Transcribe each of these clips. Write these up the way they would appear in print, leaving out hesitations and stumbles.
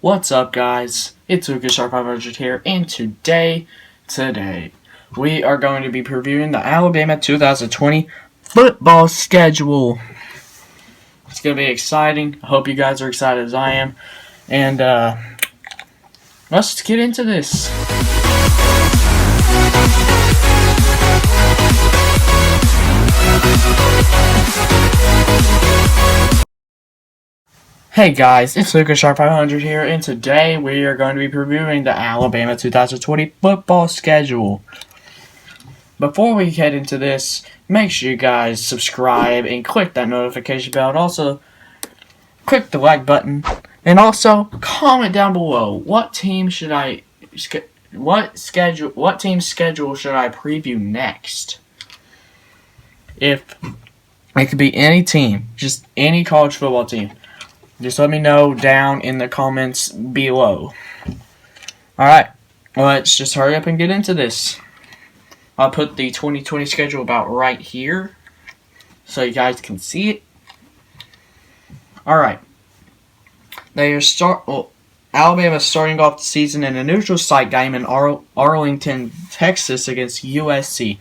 What's up, guys? It's Lucas Sharp 500 here, and today, we are going to be previewing the Alabama 2020 football schedule. It's going to be exciting. I hope you guys are excited as I am. And, let's get into this. Hey guys, it's Lucas Sharp 500 here, and today we are going to be previewing the Alabama 2020 football schedule. Before we head into this, make sure you guys subscribe and click that notification bell, and also click the like button, and also comment down below what team's schedule should I preview next. If it could be any team, just any college football team. Just let me know down in the comments below. Alright, let's just hurry up and get into this. I'll put the 2020 schedule about right here so you guys can see it. Alright. Alabama's starting off the season in a neutral site game in Arlington, Texas against USC.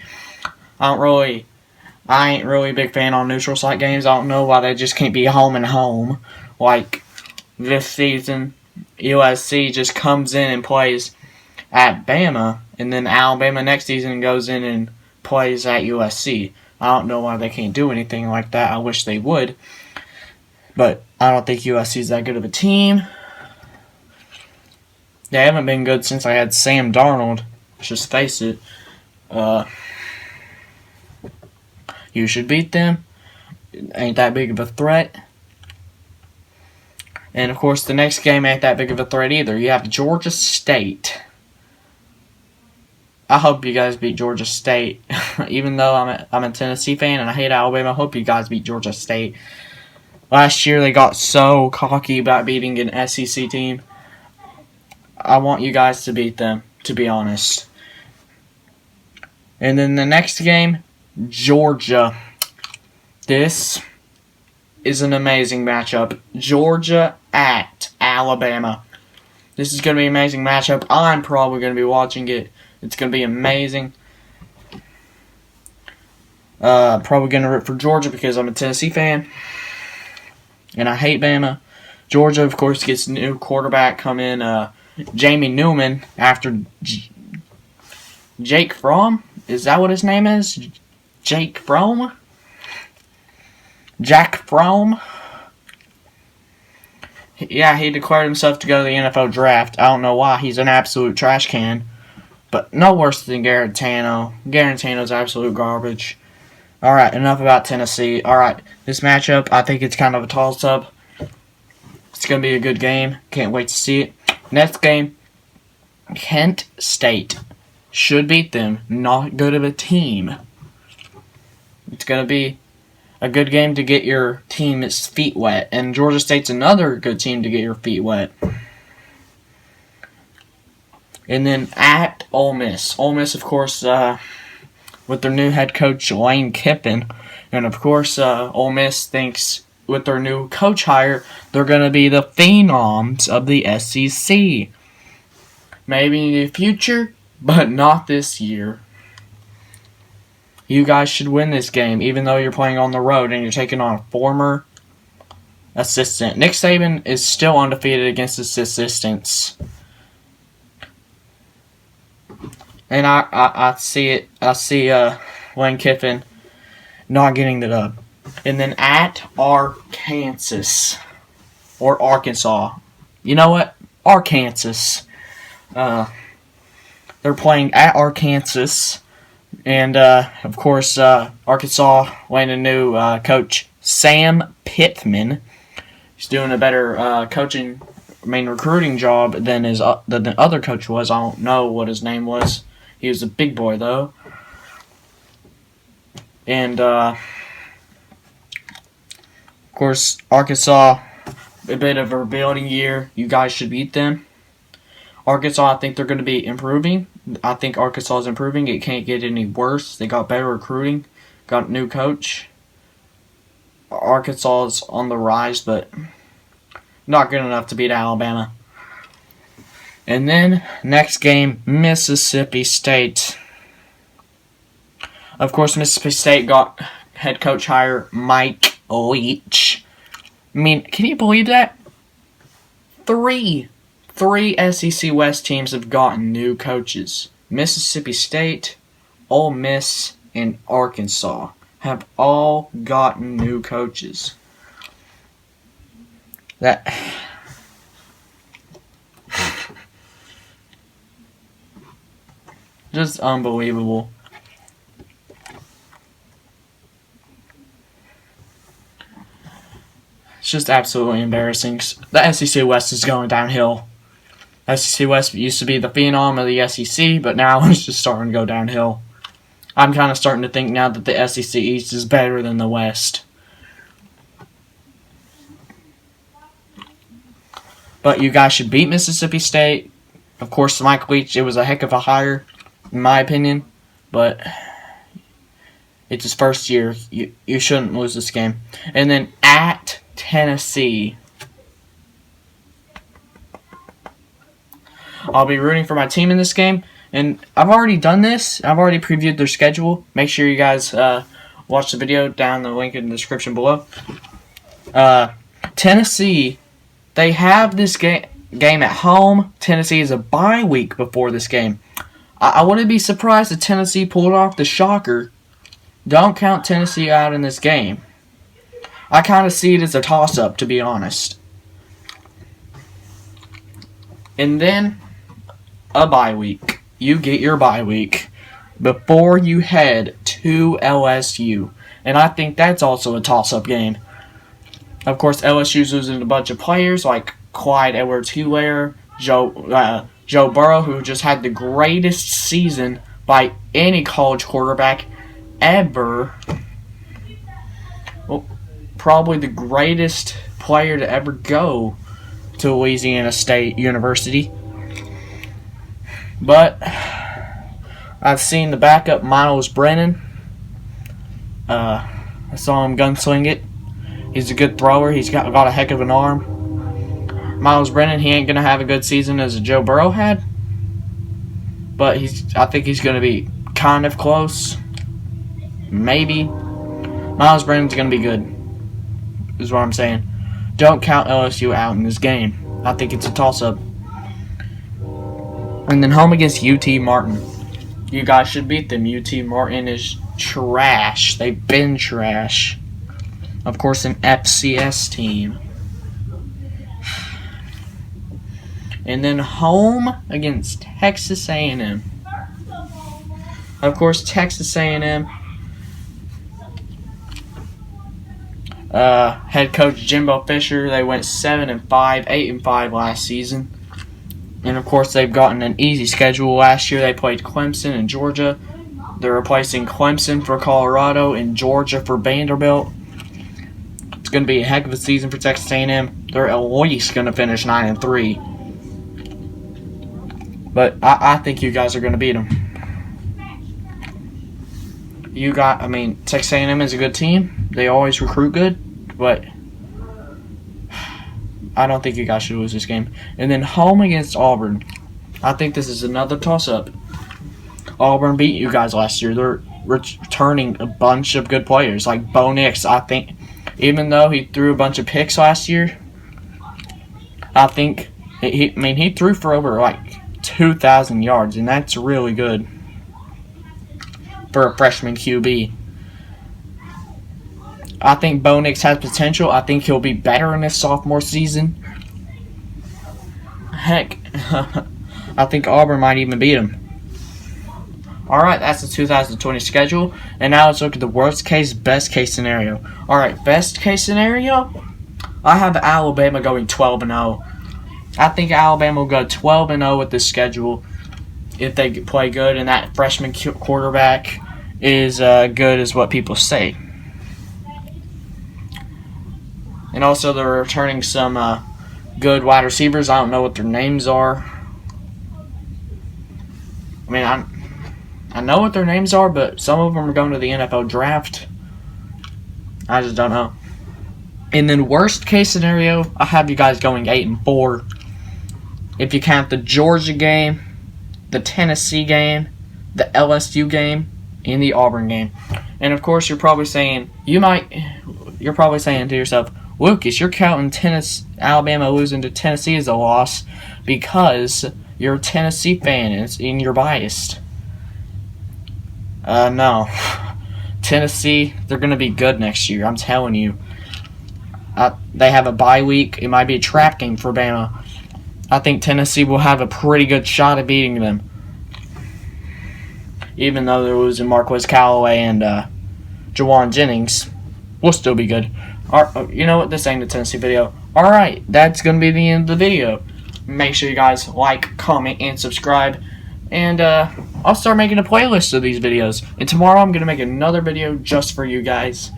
I ain't really a big fan on neutral site games. I don't know why they just can't be home and home. Like this season, USC just comes in and plays at Bama, and then Alabama next season goes in and plays at USC. I don't know why they can't do anything like that. I wish they would. But I don't think USC is that good of a team. They haven't been good since I had Sam Darnold. Let's just face it. You should beat them. It ain't that big of a threat. And, of course, the next game ain't that big of a threat either. You have Georgia State. I hope you guys beat Georgia State. Even though I'm a Tennessee fan and I hate Alabama, I hope you guys beat Georgia State. Last year they got so cocky about beating an SEC team. I want you guys to beat them, to be honest. And then the next game, Georgia. This is an amazing matchup. Georgia at Alabama. This is going to be an amazing matchup. I'm probably going to be watching it. It's going to be amazing. Probably going to root for Georgia because I'm a Tennessee fan. And I hate Bama. Georgia, of course, gets a new quarterback come in. Jamie Newman after Jake Fromm. Is that what his name is? Jake Fromm? Jack Fromm? Yeah, he declared himself to go to the NFL draft. I don't know why. He's an absolute trash can. But no worse than Garantano. Garantano's absolute garbage. Alright, enough about Tennessee. Alright, this matchup, I think it's kind of a toss-up. It's going to be a good game. Can't wait to see it. Next game, Kent State. Should beat them. Not good of a team. It's going to be a good game to get your team's feet wet. And Georgia State's another good team to get your feet wet. And then at Ole Miss. Ole Miss, of course, with their new head coach, Lane Kiffin. And, of course, Ole Miss thinks with their new coach hire, they're going to be the phenoms of the SEC. Maybe in the future, but not this year. You guys should win this game, even though you're playing on the road and you're taking on a former assistant. Nick Saban is still undefeated against his assistants. And I see it. I see Lane Kiffin not getting the dub. And then at Arkansas. Or Arkansas. You know what? Arkansas. They're playing at Arkansas. And, of course, Arkansas landed a new coach, Sam Pittman. He's doing a better recruiting job than the other coach was. I don't know what his name was. He was a big boy, though. And, of course, Arkansas, a bit of a rebuilding year. You guys should beat them. Arkansas, I think they're going to be improving. I think Arkansas is improving. It can't get any worse. They got better recruiting. Got a new coach. Arkansas is on the rise, but not good enough to beat Alabama. And then, next game, Mississippi State. Of course, Mississippi State got head coach hire Mike Leach. I mean, can you believe that? Three SEC West teams have gotten new coaches. Mississippi State, Ole Miss, and Arkansas have all gotten new coaches. That just unbelievable. It's just absolutely embarrassing. The SEC West is going downhill. SEC West used to be the phenom of the SEC, but now it's just starting to go downhill. I'm kind of starting to think now that the SEC East is better than the West. But you guys should beat Mississippi State. Of course, Mike Leach, it was a heck of a hire, in my opinion. But it's his first year. You shouldn't lose this game. And then at Tennessee, I'll be rooting for my team in this game. And I've already done this. I've already previewed their schedule. Make sure you guys watch the video down the link in the description below. Tennessee, they have this game at home. Tennessee is a bye week before this game. I wouldn't be surprised if Tennessee pulled off the shocker. Don't count Tennessee out in this game. I kind of see it as a toss-up, to be honest. And then a bye week. You get your bye week before you head to LSU. And I think that's also a toss-up game. Of course, LSU's losing a bunch of players like Clyde Edwards-Helaire, Joe Burrow, who just had the greatest season by any college quarterback ever. Well, probably the greatest player to ever go to Louisiana State University. But I've seen the backup Miles Brennan. I saw him gunsling it. He's a good thrower. He's got a heck of an arm. Miles Brennan, he ain't going to have a good season as Joe Burrow had. But I think he's going to be kind of close. Maybe. Miles Brennan's going to be good, is what I'm saying. Don't count LSU out in this game. I think it's a toss-up. And then home against UT Martin. You guys should beat them. UT Martin is trash. They've been trash. Of course, an FCS team. And then home against Texas A&M. Of course, Texas A&M. Head coach Jimbo Fisher. They went 7-5, 8-5 last season. And of course, they've gotten an easy schedule. Last year, they played Clemson and Georgia. They're replacing Clemson for Colorado and Georgia for Vanderbilt. It's going to be a heck of a season for Texas A&M. They're at least going to finish 9-3. But I think you guys are going to beat them. Texas A&M is a good team. They always recruit good, but I don't think you guys should lose this game. And then home against Auburn. I think this is another toss-up. Auburn beat you guys last year. They're returning a bunch of good players. Like Bo Nix, I think, even though he threw a bunch of picks last year, I think he threw for over 2,000 yards, and that's really good for a freshman QB. I think Bo Nix has potential. I think he'll be better in his sophomore season. Heck, I think Auburn might even beat him. Alright, that's the 2020 schedule. And now let's look at the worst case, best case scenario. Alright, best case scenario, I have Alabama going 12-0. I think Alabama will go 12-0 with this schedule if they play good, and that freshman quarterback is good as what people say. And also, they're returning some good wide receivers. I don't know what their names are. I know what their names are, but some of them are going to the NFL draft. I just don't know. And then worst case scenario, I have you guys going 8-4. if you count the Georgia game, the Tennessee game, the LSU game, and the Auburn game. And of course, you're probably saying to yourself, Lucas, you're counting Alabama losing to Tennessee as a loss because you're a Tennessee fan and you're biased. No. Tennessee, they're going to be good next year, I'm telling you. They have a bye week. It might be a trap game for Bama. I think Tennessee will have a pretty good shot at beating them. Even though they're losing Marquez Callaway and Jawan Jennings, we'll still be good. You know what? This ain't a Tennessee video. Alright, that's going to be the end of the video. Make sure you guys like, comment, and subscribe. And I'll start making a playlist of these videos. And tomorrow I'm going to make another video just for you guys.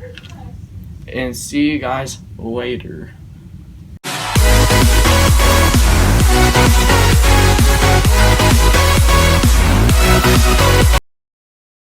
And see you guys later.